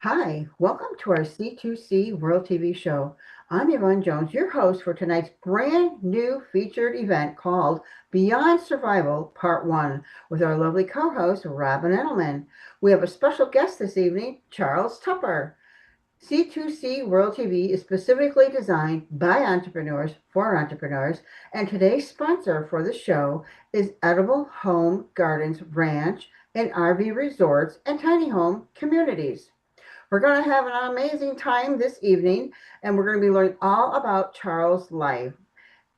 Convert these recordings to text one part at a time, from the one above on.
Hi, welcome to our C2C World TV show. I'm Yvonne Jones, your host for tonight's brand new featured event called Beyond Survival Part 1 with our lovely co-host, Robin Edelman. We have a special guest this evening, Charles Tupper. C2C World TV is specifically designed by entrepreneurs for entrepreneurs, and today's sponsor for the show is Edible Home Gardens Ranch and RV Resorts and Tiny Home Communities. We're going to have an amazing time this evening, and we're going to be learning all about Charles' life,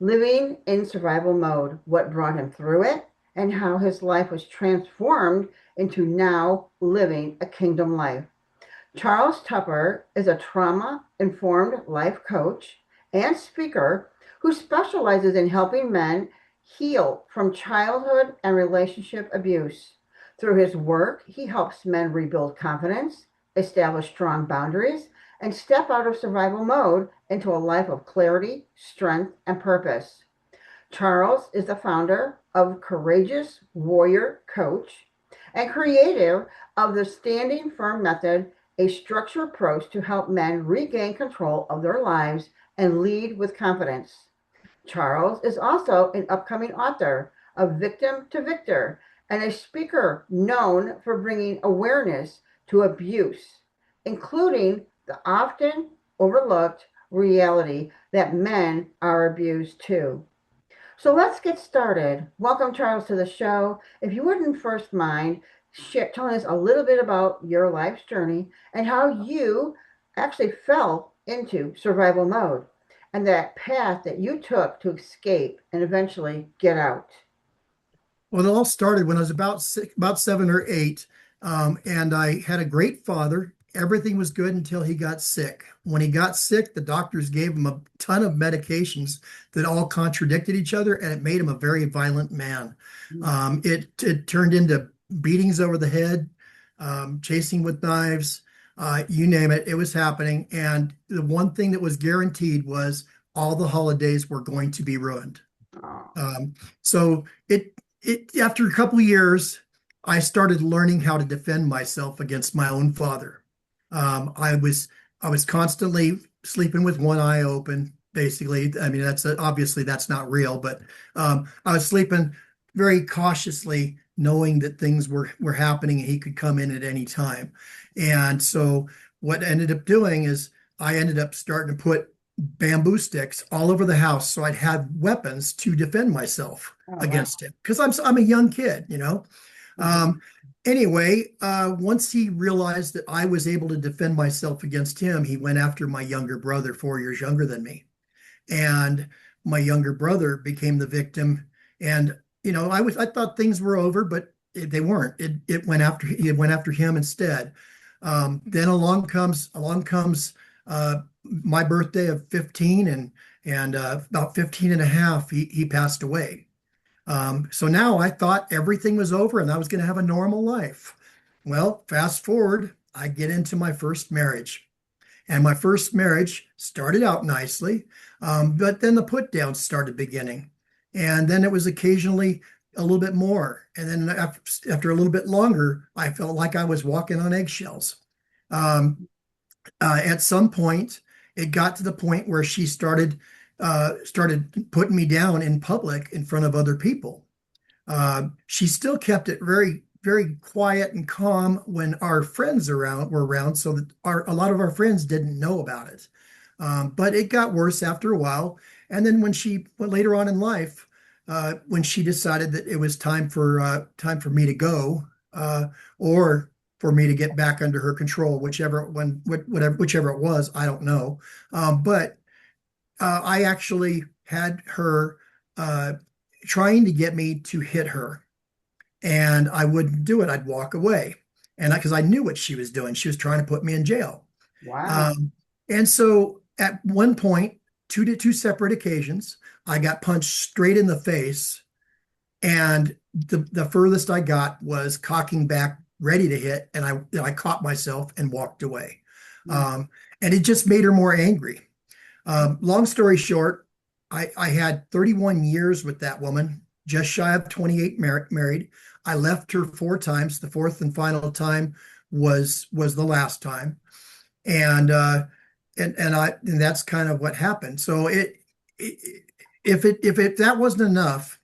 living in survival mode, what brought him through it, and how his life was transformed into now living a kingdom life. Charles Tupper is a trauma informed life coach and speaker who specializes in helping men heal from childhood and relationship abuse. Through his work, he helps men rebuild confidence, establish strong boundaries, and step out of survival mode into a life of clarity, strength, and purpose. Charles is the founder of Courageous Warrior Coach and creator of the Standing Firm Method, a structured approach to help men regain control of their lives and lead with confidence. Charles is also an upcoming author of Victim to Victor and a speaker known for bringing awareness to abuse, including the often overlooked reality that men are abused too. So let's get started. Welcome, Charles, to the show. If you wouldn't first mind telling us a little bit about your life's journey and how you actually fell into survival mode and that path that you took to escape and eventually get out. Well, it all started when I was about 7 or 8, and I had a great father. Everything was good until he got sick. When he got sick, the doctors gave him a ton of medications that all contradicted each other, and it made him a very violent man. It turned into beatings over the head, chasing with knives, you name it. It was happening, and the one thing that was guaranteed was all the holidays were going to be ruined. Oh, So it after a couple of years, I started learning how to defend myself against my own father. I was constantly sleeping with one eye open, basically. I mean, obviously that's not real, but I was sleeping very cautiously, knowing that things were happening and he could come in at any time. And so what I ended up doing is I ended up starting to put bamboo sticks all over the house so I'd have weapons to defend myself oh wow. against him because I'm a young kid. Mhm. Um, anyway, once he realized that I was able to defend myself against him, he went after my younger brother, 4 years younger than me, and my younger brother became the victim. And I thought things were over, but they weren't. It went after him instead. Then along comes my birthday of 15, and about 15 and a half, he passed away. So now I thought everything was over and I was going to have a normal life. Well, fast forward, I get into my first marriage. And my first marriage started out nicely, but then the put downs started beginning. And then it was occasionally a little bit more. And then after a little bit longer, I felt like I was walking on eggshells. Um, at some point, it got to the point where she started putting me down in public in front of other people. She still kept it very, very quiet and calm when our friends were around, so that a lot of our friends didn't know about it. But it got worse after a while. And then later on in life, when she decided that it was time for me to go, or for me to get back under her control, whichever it was, I don't know. But I actually had her uh, trying to get me to hit her, and I wouldn't do it. I'd walk away, and because I knew what she was doing, she was trying to put me in jail. Wow. Um, and so at one point, two separate occasions, I got punched straight in the face, and the furthest I got was cocking back, ready to hit, and I caught myself and walked away. Mm. Um, and it just made her more angry. Long story short, I had 31 years with that woman, just shy of 28 married. I left her 4 times. The fourth and final time was the last time. And and that's kind of what happened. So it if that wasn't enough,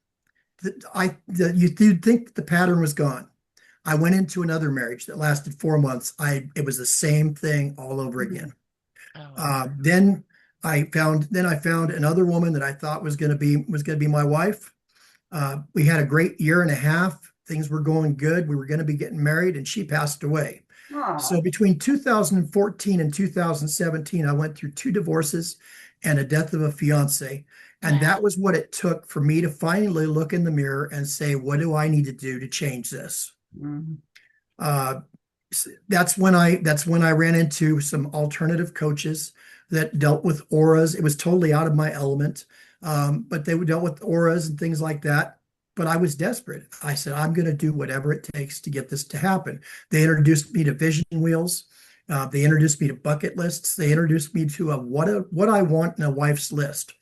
you'd think the pattern was gone. I went into another marriage that lasted 4 months. It was the same thing all over Mhm. again. Oh, Then I found another woman that I thought was going to be my wife. We had a great year and a half. Things were going good. We were going to be getting married, and she passed away. So Oh, between 2014 and 2017, I went through two divorces and a death of a fiance. And wow. that was what it took for me to finally look in the mirror and say, what do I need to do to change this? mhm. Uh, that's when I ran into some alternative coaches that dealt with auras. It was totally out of my element, but they dealt with auras and things like that. But I was desperate. I said, I'm going to do whatever it takes to get this to happen. They introduced me to vision wheels. They introduced me to bucket lists. They introduced me to what I want in a wife's list.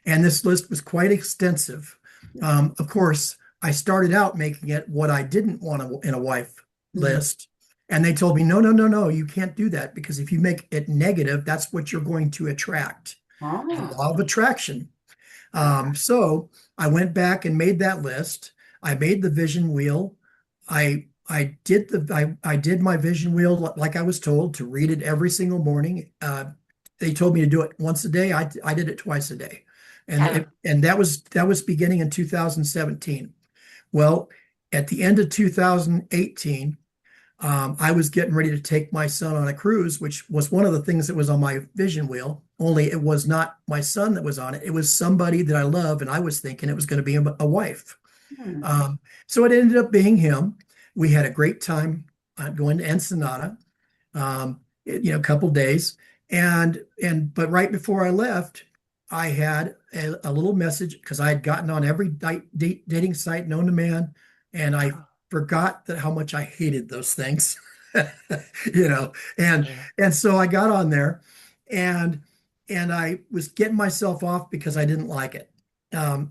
And this list was quite extensive. Of course, I started out making it what I didn't want in a wife Mhm. list. And they told me, no, no, no, no, you can't do that because if you make it negative, that's what you're going to attract. The Oh, law of attraction. wow. So I went back and made that list. I made the vision wheel. I did my vision wheel like I was told to read it every single morning. They told me to do it once a day. I did it twice a day, Oh, and that was beginning in 2017. Well, at the end of 2018, I was getting ready to take my son on a cruise, which was one of the things that was on my vision wheel. Only it was not my son that was on it. It was somebody that I love, and I was thinking it was going to be a wife. Hmm. So it ended up being him. We had a great time going to Ensenada, a couple days, but right before I left, I had a little message because I had gotten on every dating site known to man, and I oh, forgot that how much I hated those things, you know, and yeah. and so I got on there, and and I was getting myself off because I didn't like it.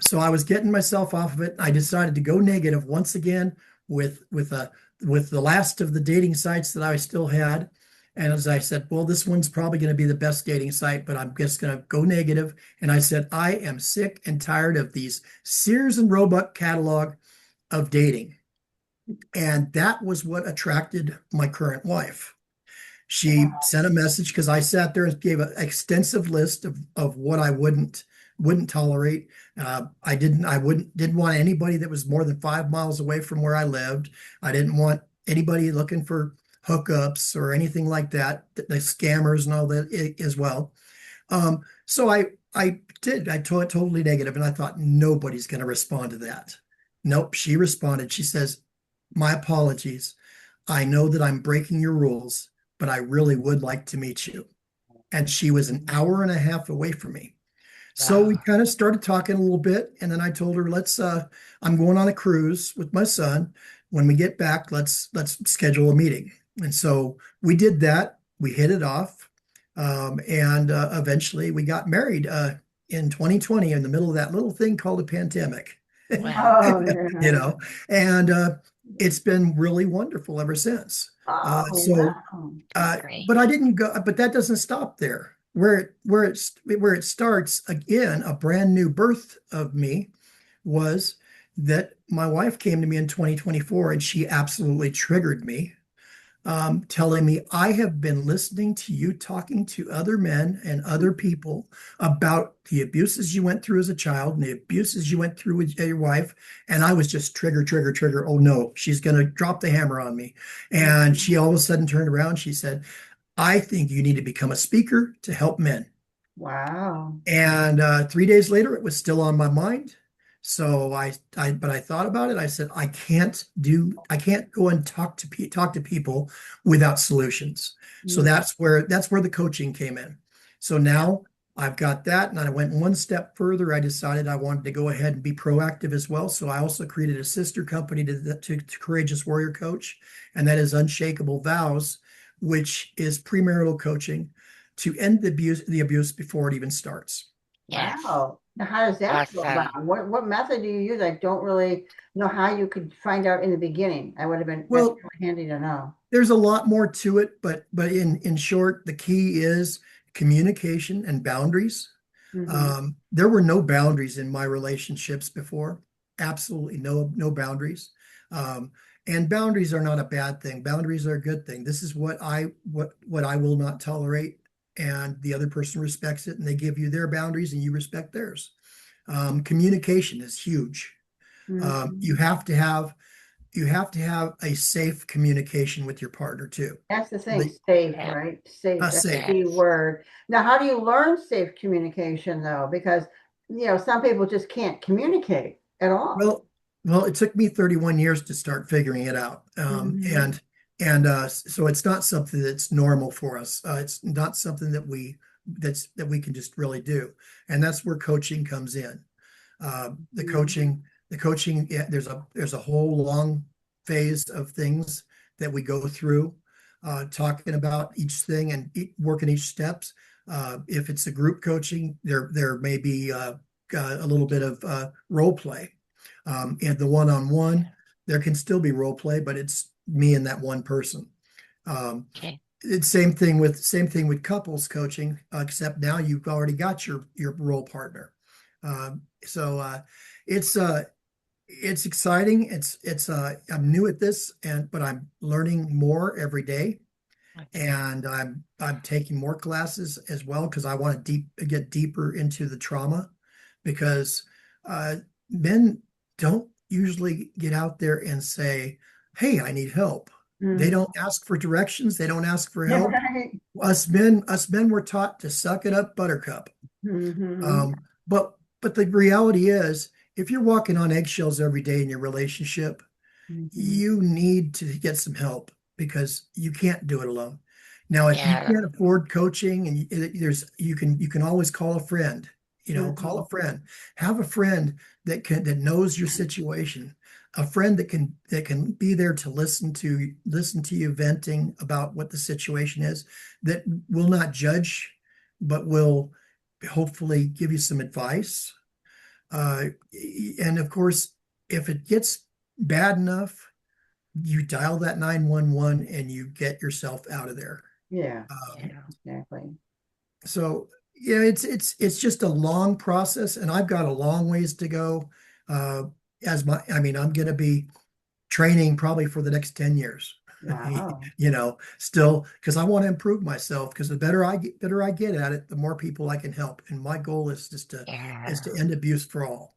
So I was getting myself off of it. I decided to go negative once again with the last of the dating sites that I still had. And as I said, well, this one's probably going to be the best dating site, but I'm just going to go negative. And I said, I am sick and tired of these Sears and Roebuck catalog of dating. And that was what attracted my current wife. She sent a message because I sat there and gave an extensive list of what I wouldn't tolerate. I didn't want anybody that was more than 5 miles away from where I lived. I didn't want anybody looking for hookups or anything like that. The scammers and all that as well. So I told it totally negative, and I thought nobody's going to respond to that. Nope, she responded. She says, "My apologies. I know that I'm breaking your rules, but I really would like to meet you." And she was an hour and a half away from me. So we Wow. kind of started talking a little bit, and then I told her, I'm going on a cruise with my son. When we get back, let's schedule a meeting." And so we did that. We hit it off. And eventually we got married in 2020 in the middle of that little thing called a pandemic. Wow. Oh, you yeah. know, and it's been really wonderful ever since. Oh, So, wow. That's great. but I didn't go, but that doesn't stop there. Where it starts again, a brand new birth of me was that my wife came to me in 2024 and she absolutely triggered me, telling me, I have been listening to you talking to other men and other people about the abuses you went through as a child and the abuses you went through with your wife. And I was just trigger, trigger, trigger. Oh no, she's going to drop the hammer on me. And she all of a sudden turned around. She said, I think you need to become a speaker to help men. Wow. And 3 days later, it was still on my mind. So but I thought about it. I said, I can't go and talk to people without solutions. So Mm. that's where the coaching came in. So now I've got that, and I went one step further. I decided I wanted to go ahead and be proactive as well. So I also created a sister company to Courageous Warrior Coach, and that is Unshakable Vows, which is premarital coaching to end the abuse before it even starts. Yes. Wow. Now, how does that go Awesome. about? What method do you use? I don't really know how you could find out in the beginning. I would have been that's Well, really handy to know. there's a lot more to it, but in short, the key is communication and boundaries. Hmm. There were no boundaries in my relationships before. Absolutely no boundaries. Um, and boundaries are not a bad thing. Boundaries are a good thing. This is what I will not tolerate, and the other person respects it, and they give you their boundaries, and you respect theirs. Communication is huge. Hmm. You have to have a safe communication with your partner too. That's the thing, The, safe, Yeah. right? Safe, that's the safe. key Yes. word. Now, how do you learn safe communication though? Because, some people just can't communicate at all. Well, well, it took me 31 years to start figuring it out. Hmm. And so it's not something that's normal for us. It's not something that we can just really do. And that's where coaching comes in. The Hmm. coaching, yeah, there's a whole long phase of things that we go through, talking about each thing and working each steps. If it's a group coaching, there may be a little bit of role play. And the one-on-one, there can still be role play, but it's me and that one person. Um, Okay. it's same thing with couples coaching, except now you've already got your role partner. So it's exciting. I'm new at this, but I'm learning more every day, Okay. and I'm taking more classes as well because I want to get deeper into the trauma, because uh, men don't usually get out there and say, "Hey, I need help." They Hmm. don't ask for directions. They don't ask for Yeah, help. right. Us men were taught to suck it up, buttercup. Hmm. But the reality is, if you're walking on eggshells every day in your relationship, Hmm. you need to get some help because you can't do it alone. Now, if you Yeah. can't afford coaching, and you can always call a friend. Call Hmm. a friend. Have a friend that knows your situation. A friend that can be there to listen to you venting about what the situation is, that will not judge, but will hopefully give you some advice. Uh, and of course, if it gets bad enough, you dial that 911 and you get yourself out of there. Yeah, Um, Yeah. exactly. so yeah, it's just a long process, and I've got a long ways to go. Uh, I mean, I'm going to be training probably for the next 10 years. Wow. Still, because I want to improve myself, because the better I get at it, the more people I can help. And my goal is just to is Yeah. to end abuse for all.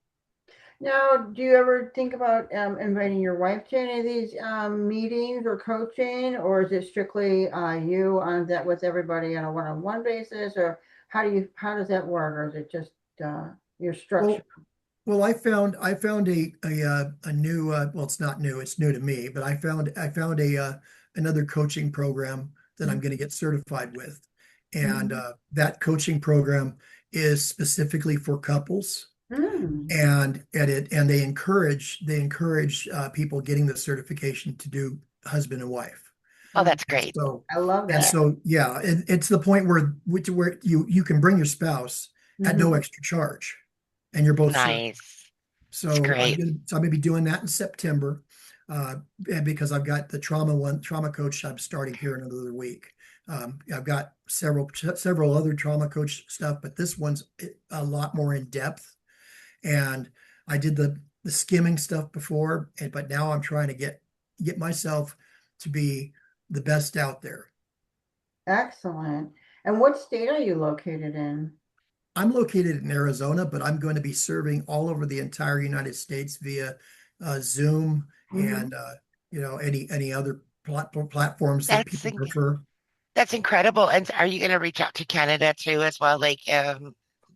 Now, do you ever think about inviting your wife to any of these meetings or coaching, or is it strictly you on that with everybody on a one-on-one basis, or how does that work, or is it just your structure? Well, Well, I found a new, well, it's not new, it's new to me, but I found another coaching program that I'm going to get certified with, and Mm-hmm. that coaching program is specifically for couples, Mm. and they encourage people getting the certification to do husband and wife. Oh, Mm. that's And great. so I love and Yeah. that. so yeah, it's the point where you can bring your spouse at no Hmm. extra charge, and you're both certified. Nice. It's So great. I'm gonna be doing that in September, and because I've got the trauma coach I'm starting here in another week. I've got several other trauma coach stuff, but this one's a lot more in depth. And I did the skimming stuff before, but now I'm trying to get myself to be the best out there. Excellent. And what state are you located in? I'm located in Arizona, but I'm going to be serving all over the entire United States via Zoom Hmm. and any other platforms that That's people in- prefer. that's incredible. And are you going to reach out to Canada too as well? Like,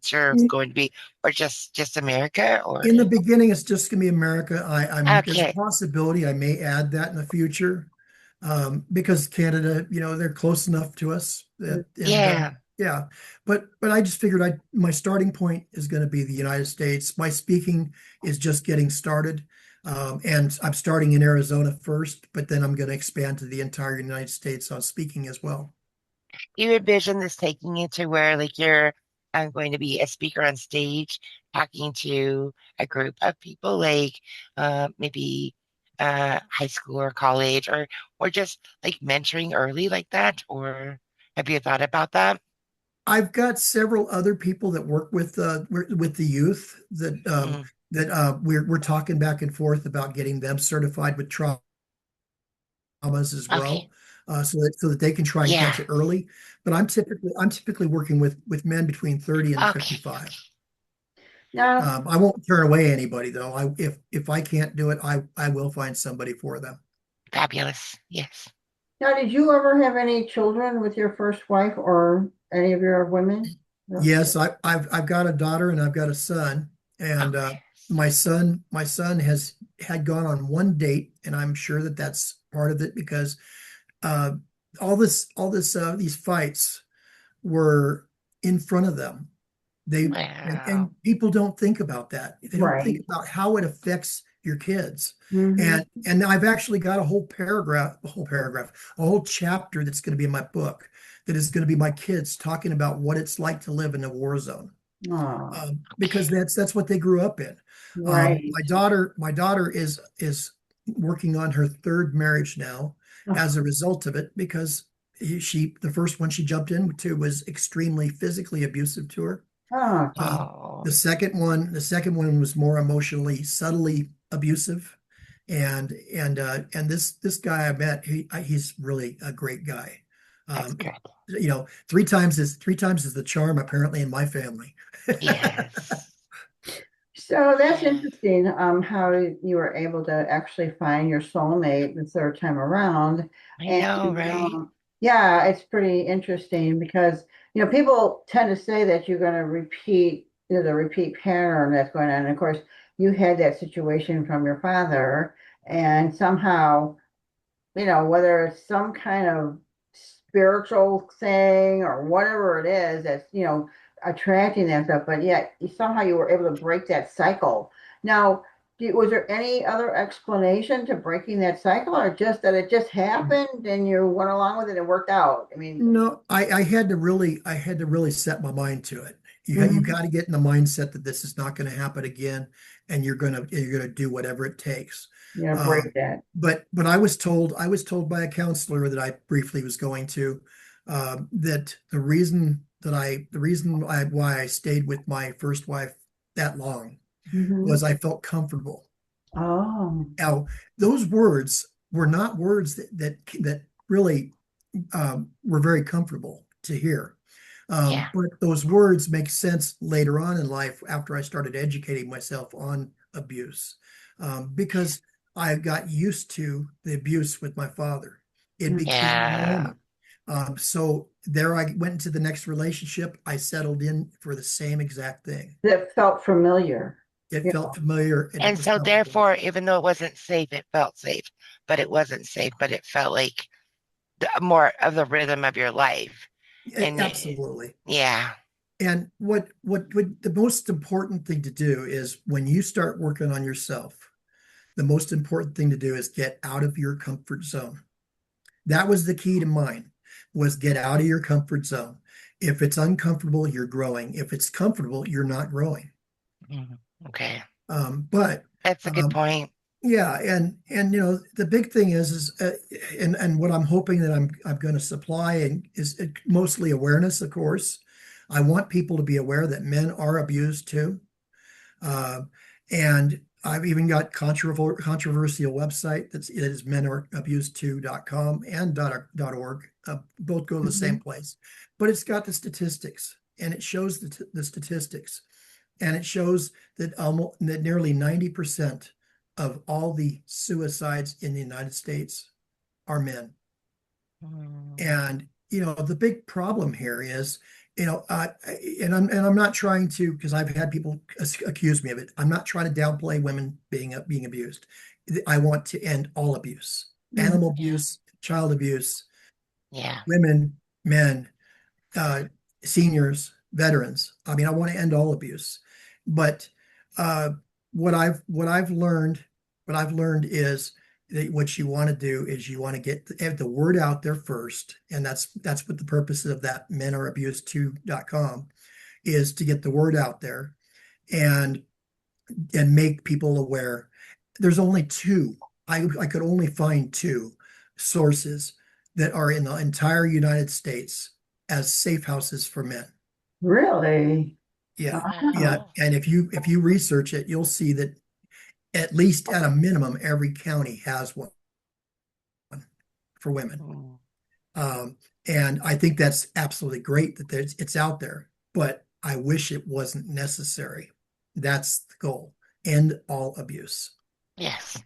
sure, it's In going to be, or just America, or in the beginning, it's just going to be America. There's a okay. possibility I may add that in the future, because Canada, they're close enough to us and Yeah. yeah, but I just figured my starting point is going to be the United States. My speaking is just getting started, and I'm starting in Arizona first, but then I'm going to expand to the entire United States on speaking as well. You envision this taking it to where like you're I'm going to be a speaker on stage talking to a group of people, like maybe high school or college, or just like mentoring early like that? Or have you thought about that? I've got several other people that work with the youth Mm, we're talking back and forth about getting them certified with traumas as okay. well, so that they can try and Yeah. catch it early. But I'm typically working with men between 30 and Okay. 55. Now, I won't turn away anybody though. If I can't do it, I will find somebody for them. Fabulous. Yes. now, did you ever have any children with your first wife or any of your women? No. Yes, I've got a daughter and I've got a son, and Okay. my son has had gone on one date, and I'm sure that that's part of it because uh, all this these fights were in front of them. They and Wow. people don't think about that. They don't think Right. about how it affects your kids. Hmm. And I've actually got a whole chapter that's going to be in my book that is going to be my kids talking about what it's like to live in a war zone, Oh, because that's what they grew up in. right. My daughter is working on her third marriage now Oh, as a result of it, because the first one she jumped into was extremely physically abusive to her. oh, Uh, gee. the second one was more emotionally, subtly abusive, and this guy I met, he's really a great guy. That's Um, good. 3 times is the charm apparently in my family. Yes. So that's Yeah. interesting, how you were able to actually find your soulmate the third time around. I And know, right? yeah, it's pretty interesting because, people tend to say that you're going to repeat, the repeat pattern that's going on. And of course, you had that situation from your father, and somehow, whether it's some kind of spiritual thing or whatever it is that's, attracting that stuff, but yet somehow you were able to break that cycle. Now, was there any other explanation to breaking that cycle, or just that it just happened and you went along with it and worked out? I mean, No, I had to really set my mind to it. You mhm, got to get in the mindset that this is not going to happen again, and you're gonna do whatever it takes. break that. But I was told by a counselor that I briefly was going to, that why I stayed with my first wife that long Hmm. was I felt comfortable. Oh, Now, those words were not words that really were very comfortable to hear. Yeah. But those words make sense later on in life after I started educating myself on abuse, because I got used to the abuse with my father. It became Yeah. normal. So there I went into the next relationship. I settled in for the same exact thing. that felt familiar. It Yeah. felt familiar and it And was so comfortable. therefore, even though it wasn't safe, it felt safe, but it wasn't safe, but it felt like more of the rhythm of your life. And Absolutely. yeah. And what the most important thing to do is when you start working on yourself, the most important thing to do is get out of your comfort zone. That was the key to mine, was get out of your comfort zone. If it's uncomfortable, you're growing. If it's comfortable, you're not growing. Mhm. Okay. But That's a good um, point. yeah, and the big thing and what I'm hoping that I'm going to supply and is mostly awareness, of course. I want people to be aware that men are abused too. Uh, and I've even got controversial website it is menarabused2.com and .org. Both go to the same Mhm. place, but it's got the statistics, and it shows the statistics, and it shows that nearly 90% of all the suicides in the United States are men. Mm, And the big problem here is, and I'm not trying to, because I've had people accuse me of it. I'm not trying to downplay women being abused. I want to end all abuse, animal Mhm. yeah. abuse, child abuse, Yeah. women, men, uh, seniors, veterans. I mean, I want to end all abuse. But uh, what I've learned is that what you want to do is you want to get the word out there first, and that's what the purpose of that menarabused2.com is to get the word out there and make people aware. There's only two. I could only find two sources that are in the entire United States as safe houses for men. Really? Yeah, yeah. Wow. Wow. And if you research it, you'll see that at least at a minimum, every county has one for women. Mm. Um, and I think that's absolutely great that it's out there, but I wish it wasn't necessary. That's the goal. End all abuse. Yes.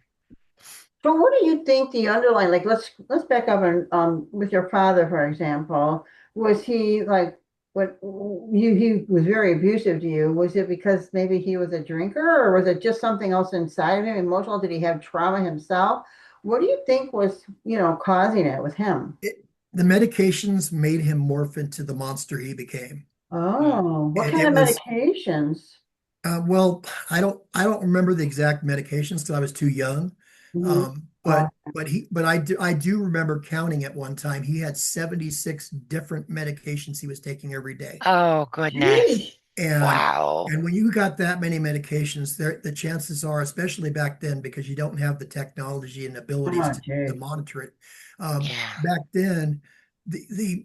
So what do you think the underlying, like let's back up and with your father, for example, was he like what you he was very abusive to you? Was it because maybe he was a drinker or was it just something else inside of him, emotional? Did he have trauma himself? What do you think was, causing it with him? The medications made him morph into the monster he became. Mm. Oh, what kind It of was medications? well, I don't remember the exact medications because I was too young. Mhm. Oh, But I do remember counting at one time. He had 76 different medications he was taking every day. Oh, goodness. geez. And Wow. when you got that many medications, the chances are, especially back then, because you don't have the technology and abilities Oh, to geez. monitor it. Yeah. Back then, the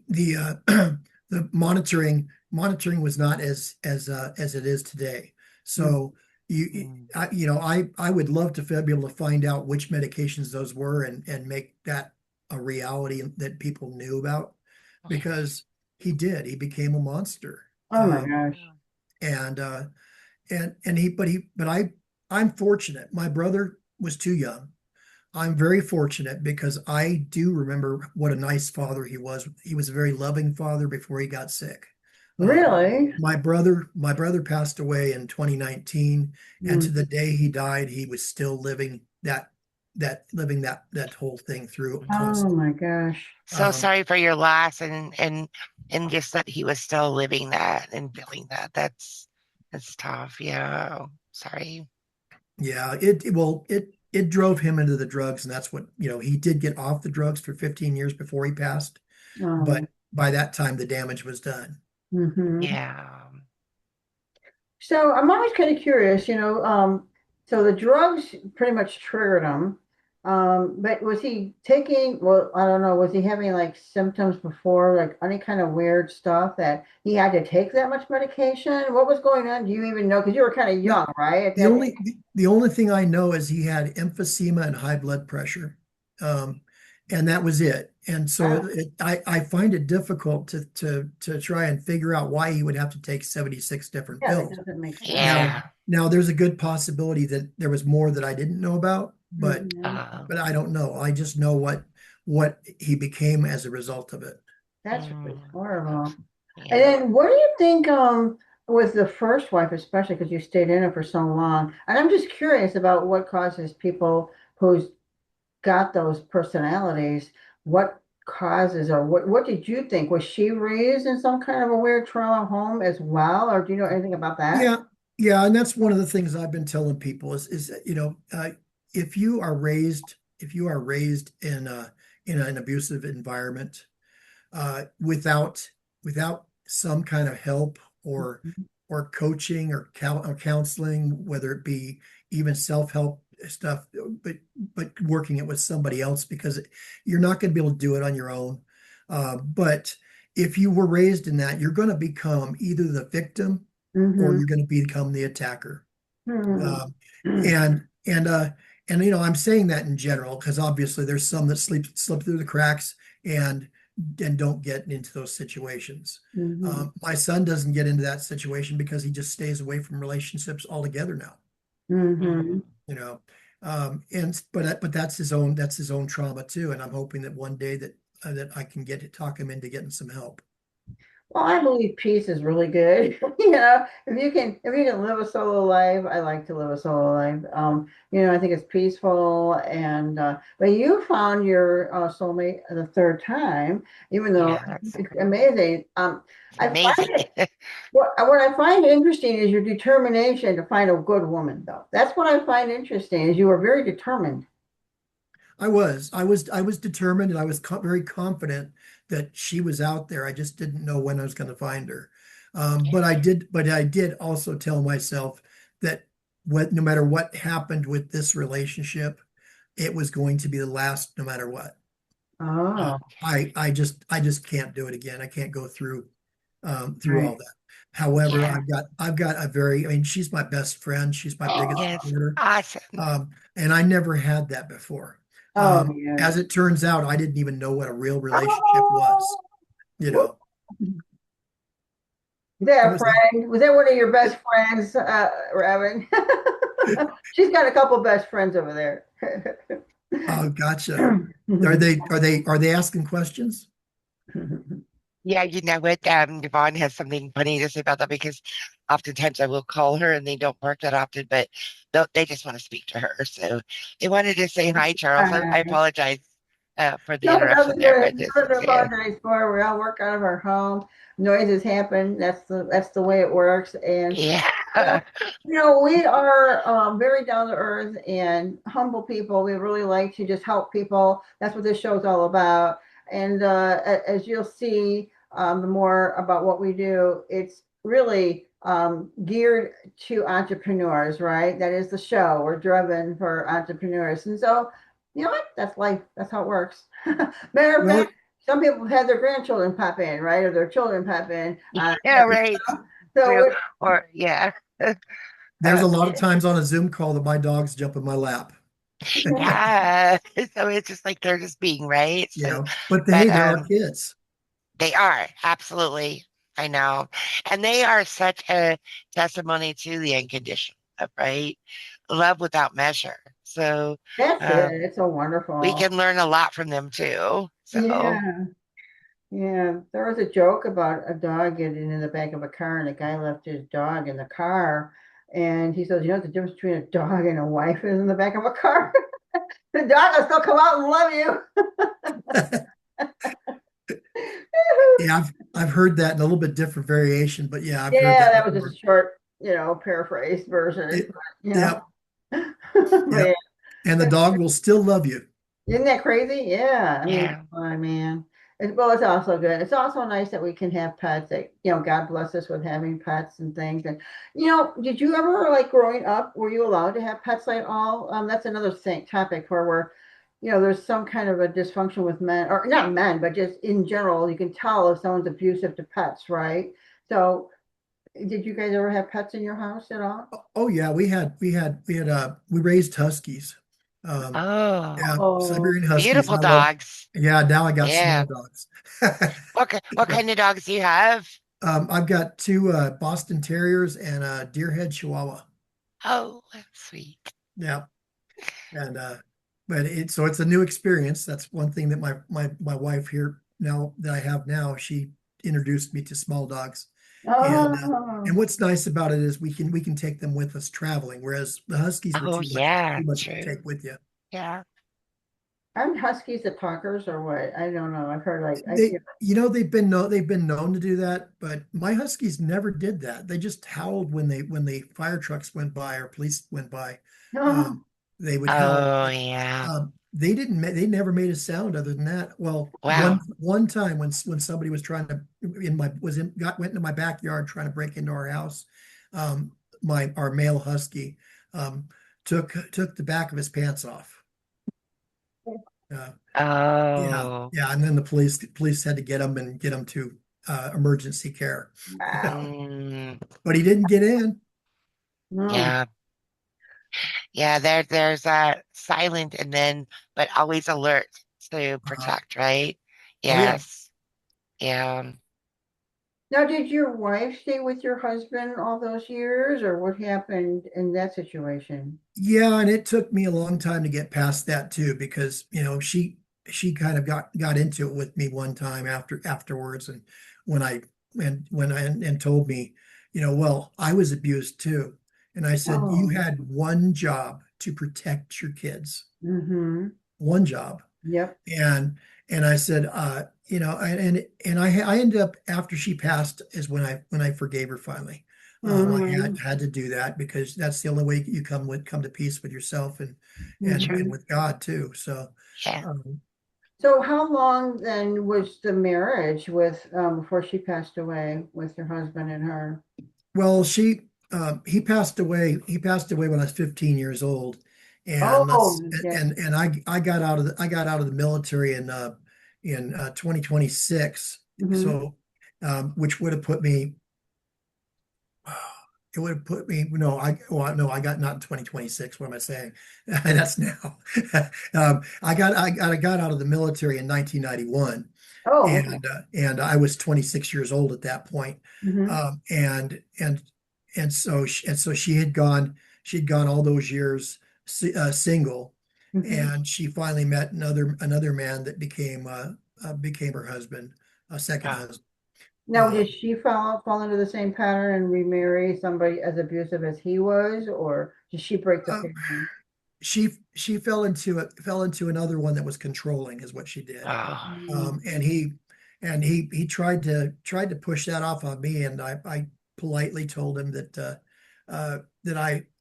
monitoring was not as it is today. So Mm. I would love to be able to find out which medications those were and make that a reality that people knew about Yeah. because he became a monster. Oh my gosh. And I'm fortunate. My brother was too young. I'm very fortunate because I do remember what a nice father he was. He was a very loving father before he got sick. Really? My brother passed away in 2019, and to Mm. the day he died, he was still living that whole thing through Oh constantly. my gosh. So Um, sorry for your loss and just that he was still living that and feeling that. That's tough. Yeah. Sorry. yeah, it drove him into the drugs, and that's what, he did get off the drugs for 15 years before he passed, but Um, by that time the damage was done. mhm. Yeah. So I'm always kind of curious, so the drugs pretty much triggered him. But was he taking, well, I don't know, was he having like symptoms before, like any kind of weird stuff that he had to take that much medication? What was going on? Do you even know? Because you were kind of No, young, right? At that age? the only thing I know is he had emphysema and high blood pressure. Um, and that was it. And so Wow. I find it difficult to try and figure out why he would have to take 76 different Yeah, that pills. doesn't make sense. Now, Yeah. there's a good possibility that there was more that I didn't know about, Mhm. but I don't know. I just know what he became as a result of it. That's really Mm. horrible. And Yeah. then what do you think with the first wife, especially because you stayed in it for so long? And I'm just curious about what causes people who's got those personalities, what causes or what did you think? Was she raised in some kind of a weird trauma home as well? Or do you know anything about that? Yeah, yeah, and that's one of the things I've been telling people is that, if you are raised in an abusive environment, without some kind of help or coaching or counseling, whether it be even self-help stuff, but working it with somebody else because you're not going to be able to do it on your own. But if you were raised in that, you're going to become either the victim or Mm-hmm. you're going to become the attacker. Hmm. Um, and and uh, I'm saying that in general because obviously there's some that slip through the cracks and don't get into those situations. Hmm. My son doesn't get into that situation because he just stays away from relationships altogether now. Hmm. Mm. You know, and but that's his own trauma too. And I'm hoping that one day that I can talk him into getting some help. Well, I believe peace is really good. If you can live a solo life, I like to live a solo life. I think it's peaceful and but you found your soulmate the third time, even though Yeah. That's it's amazing. I amazing. find it what I find interesting is your determination to find a good woman, though. That's what I find interesting is you were very determined. I was determined and I was very confident that she was out there. I just didn't know when I was going to find her. But I did also tell myself that no matter what happened with this relationship, it was going to be the last, no matter what. Oh, I just can't do it again. I can't go through all right. that. However, Yeah. I've got a very, I mean, she's my best friend. She's my biggest Yes. supporter. Awesome. And I never had that before. Oh, yeah. As it turns out, I didn't even know what a real relationship was, Oh, you whoop. know. Is that What a was that? friend? Was that one of your best friends, Robin? She's got a couple best friends over there. Oh, gotcha. Are they asking questions? Yeah, you know what? Yvonne has something funny to say about that because oftentimes I will call her and they don't work that often, but they just want to speak to her. So they wanted to say hi, Charles. I Uh, apologize for the No, interruption nothing there, to, but this nothing is to apologize for. We all work out of our home. Noises happen. That's the way it works. And yeah. you know, we are very down to earth and humble people. We really like to just help people. That's what this show is all about. And as you'll see, the more about what we do, it's really geared to entrepreneurs, right? That is the show. We're driven for entrepreneurs. And so, you know what? That's life. That's how it works. Matter of Well, fact, some people have their grandchildren pop in, right? Or their children pop in. Yeah, right. So True. Or yeah. there's Uh, a lot of times on a Zoom call that my dogs jump in my lap, yeah. So it's just like they're just being right. you So, know. But but hey, they're our kids. they are absolutely. I know. And they are such a testimony to the unconditional love, right? Love without measure. So that's it. um, It's so we wonderful. can learn a lot from them too. So, Yeah. Yeah. There was a joke about a dog getting in the back of a car and the guy left his dog in the car. And he says, you know what the difference between a dog and a wife is in the back of a car? The dog will still come out and love you. Yeah, I've heard that in a little bit different variation, but yeah, I've heard Yeah, that that was just before. a short, paraphrased version. It, But, you know, yep, but yeah. yep. And the dog will still love you. Isn't that crazy? Yeah. I mean, yeah. oh man. Well, it's also good. It's also nice that we can have pets that, God bless us with having pets and things. And, did you ever, like growing up, were you allowed to have pets at all? That's another thing, topic where, there's some kind of a dysfunction with men, or not men, but just in general, you can tell if someone's abusive to pets, right? So, did you guys ever have pets in your house at all? Oh yeah, we raised huskies. Um, Oh, yeah, Oh, Siberian huskies. beautiful I love. dogs. Yeah, now I got small Yeah. dogs. What kind of dogs do you have? I've got two Boston Terriers and a Deerhead Chihuahua. Oh, sweet. Yeah, and but it's a new experience. That's one thing that my wife here now that I have now, she introduced me to small dogs, and oh, what's nice about it is we can take them with us traveling, whereas the Huskies were Oh, yeah, too much to true. take with you. Yeah. aren't huskies the talkers or what? I don't know. I've heard like They you know they've been known to do that, but my Huskies never did that. They just howled when the fire trucks went by or police went by. no. Um, they would howl. Oh, yeah. They never made a sound other than that. Well, Wow. one time when somebody was trying to went into my backyard trying to break into our house, um, my our male husky um, took the back of his pants off. Uh, yeah, Oh. yeah, and then the police had to get him to emergency care, Wow. Mm, but he didn't get in. No. yeah. Yeah, there's silent and then but always alert to Uh, protect, right? oh yeah, Yes. Yeah. Now, did your wife stay with your husband all those years, or what happened in that situation? yeah, and it took me a long time to get past that too, because she kind of got into it with me one time afterwards, and when I and told me, well, I was abused too, and I said, you Oh. had one job to protect your kids, Mm-hmm. one job. Yep. And I said, I ended up after she passed is when I forgave her finally. I Mm-hmm. had to do that because that's the only way you come to peace with yourself and True. Mm-hmm. with God too. So, Yeah. um, So how long then was the marriage with before she passed away with your husband and her? Well, he passed away. He passed away when I was 15 years old, and Oh, let's yes. and I got out of I got out of the military in 2026. Hmm. So, which would have put me. It would have put me. No, I got not in 2026. What am I saying? That's now. I got out of the military in 1991, Oh, okay. and I was 26 years old at that point. Hmm. Um, and and and so she'd gone all those years single, Hmm. and she finally met another man that became her husband, a second Oh, husband. Now, did Um, she fall into the same pattern and remarry somebody as abusive as he was, or did she break the uh, pattern? she fell into another one that was controlling, is what she did. oh, And he tried to push that off on me, and I politely told him that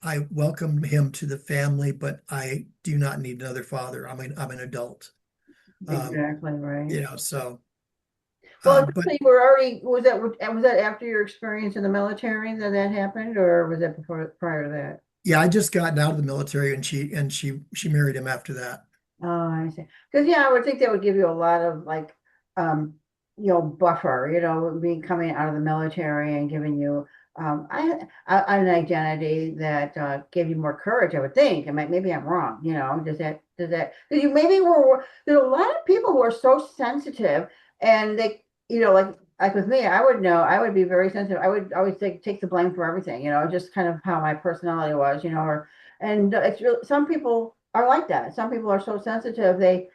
I welcome him to the family, but I do not need another father. I'm an adult. Um, Exactly right. so Well, but so you were already was that after your experience in the military that that happened, or was that before prior to that? yeah, I just gotten out of the military, and she married him after that. Oh, I see. Because yeah, I would think that would give you a lot of like, um, buffer. Being coming out of the military and giving you an identity that gave you more courage. I would think. Maybe I'm wrong. Does that? Because you maybe were. There's a lot of people who are so sensitive, and they, like with me, I would know. I would be very sensitive. I would always take the blame for everything. Just kind of how my personality was. And it's really, some people are like that. Some people are so sensitive they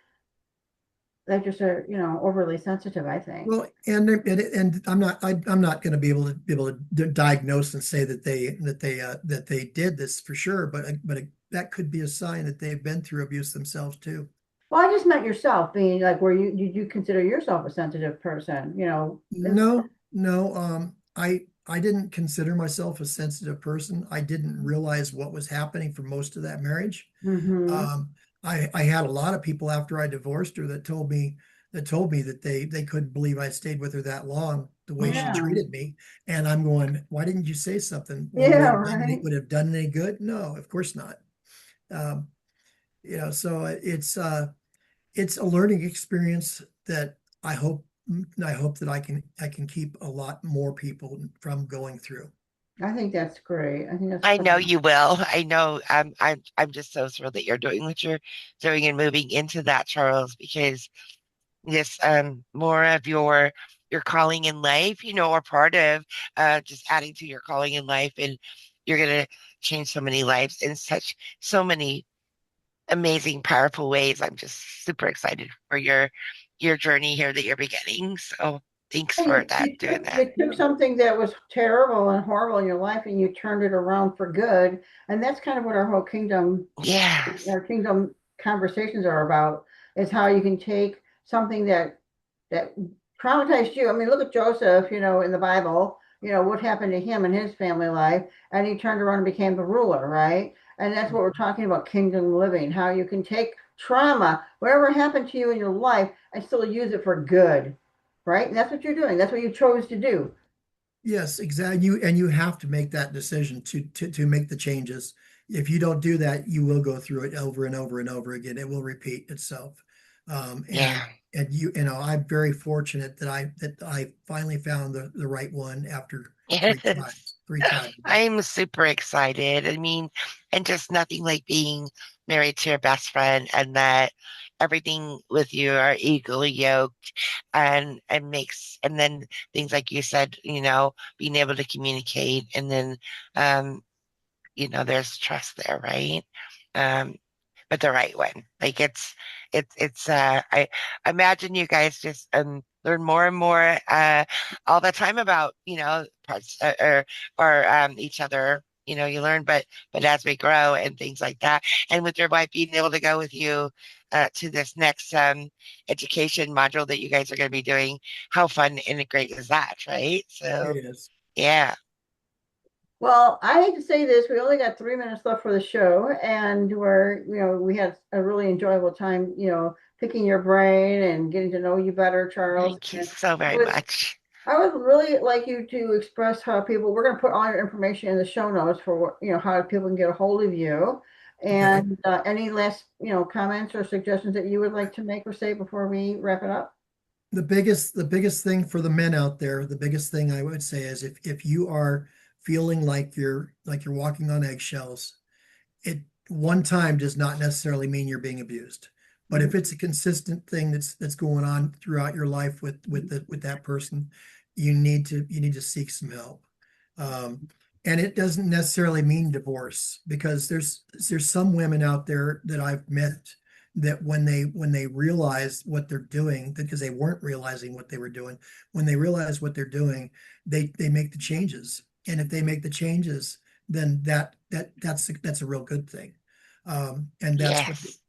just are overly sensitive. I think. Well, and I'm not going to be able to diagnose and say that they did this for sure, but that could be a sign that they've been through abuse themselves too. Well, I just meant yourself being like where you consider yourself a sensitive person. No, I didn't consider myself a sensitive person. I didn't realize what was happening for most of that marriage. Mm-hmm. Um, I had a lot of people after I divorced her that told me that they couldn't believe I stayed with her that long, the way she Yeah. treated me. And I'm going, why didn't you say something? Well, Yeah. Right. would it have done any good? No, of course not. Um, so it's a learning experience that I hope that I can keep a lot more people from going through. I think that's great. I think that's I know perfect. you will. I know. I'm just so thrilled that you're doing what you're doing and moving into that, Charles, because this more of your calling in life, or part of just adding to your calling in life, and you're gonna change so many lives in so many amazing, powerful ways. I'm just super excited for your journey here that you're beginning. So thanks Well, for that, you doing took that. you took something that was terrible and horrible in your life and you turned it around for good. And that's kind of what Yes. our kingdom conversations are about, is how you can take something that traumatized you. I mean, look at Joseph, in the Bible, what happened to him and his family life, and he turned around and became the ruler, right? And that's what we're talking about, kingdom living, how you can take trauma, whatever happened to you in your life, and still use it for good, right? And that's what you're doing. That's what you chose to do. Yes, exactly. You have to make that decision to make the changes. If you don't do that, you will go through it over and over and over again. It will repeat itself. Um, and Yeah. and I'm very fortunate that I finally found the right one after three Yes. times. Three times. I'm super excited. I mean, and just nothing like being married to your best friend and that everything with you are equally yoked and makes and then things like you said, being able to communicate and then um, there's trust there, right? Um, but the right one. Like it's I imagine you guys just learn more and more all the time about, parts or each other. You learn, but as we grow and things like that. And with your wife being able to go with you to this next education module that you guys are going to be doing, how fun and great is that, right? So It is. yeah. Well, I hate to say this, we only got 3 minutes left for the show, and we had a really enjoyable time, picking your brain and getting to know you better, Charles. Thank you And so I very would, much. I would really like you to express how people, we're going to put all your information in the show notes for what, how people can get a hold of you. Okay. And any last, comments or suggestions that you would like to make or say before we wrap it up? The biggest thing for the men out there, the biggest thing I would say is if you are feeling like you're walking on eggshells, it one time does not necessarily mean you're being abused. But Mhm. if it's a consistent thing that's going on throughout your life with that person, you need to seek some help. Um, and it doesn't necessarily mean divorce because there's some women out there that I've met that when they realize what they're doing, because they weren't realizing what they were doing, when they realize what they're doing, they make the changes. And if they make the changes, then that's a real good thing. And that's what Yes.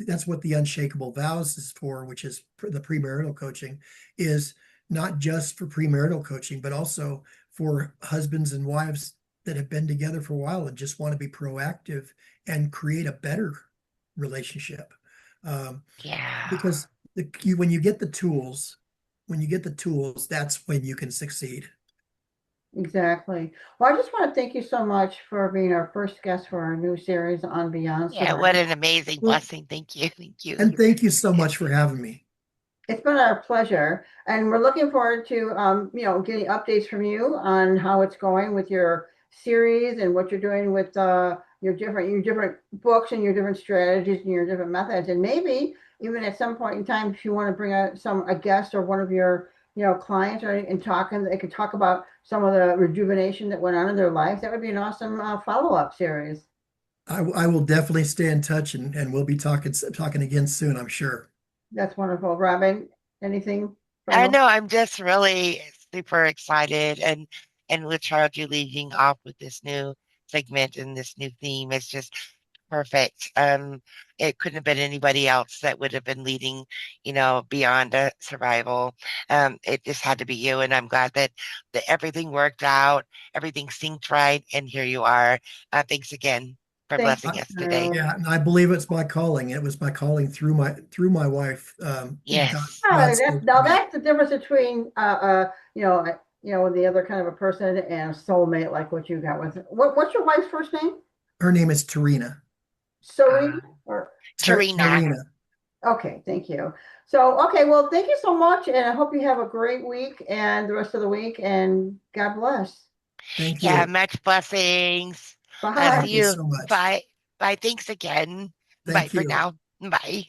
that's what the unshakable vows is for, which is the premarital coaching, is not just for premarital coaching, but also for husbands and wives that have been together for a while and just want to be proactive and create a better relationship. Um, Yeah. because when you get the tools, that's when you can succeed. Exactly. Well, I just want to thank you so much for being our first guest for our new series on Beyond Yeah. What Survival. an amazing Well, blessing. Thank you. Thank you. and thank you so much for having me. It's been our pleasure, and we're looking forward to getting updates from you on how it's going with your series and what you're doing with your different books and your different strategies and your different methods, and maybe even at some point in time, if you want to bring out a guest or one of your clients or and talking, they could talk about some of the rejuvenation that went on in their life. That would be an awesome follow-up series. I will definitely stay in touch and we'll be talking again soon, I'm sure. That's wonderful. Robin, anything I final? know I'm just really super excited and with Charles you leading off with this new segment and this new theme is just perfect. It couldn't have been anybody else that would have been leading, beyond survival. It just had to be you, and I'm glad that everything worked out, everything synced right, and here you are. Thanks again for Thank I, blessing us you, today. Charles. yeah, and I believe it's my calling. It was my calling through my wife. God, Yes. God That's spoke to now me. that's the difference between the other kind of a person and a soulmate like what you got with what's your wife's first name? Her name is Tarina. Serena or Tarina. Tarina. okay, thank you. So okay, well thank you so much and I hope you have a great week and the rest of the week and God bless. Thank Yeah, you. much blessings. Bye. See Thank you you. so much. Bye. Bye. Thanks again. Bye Thank for you. now. Bye.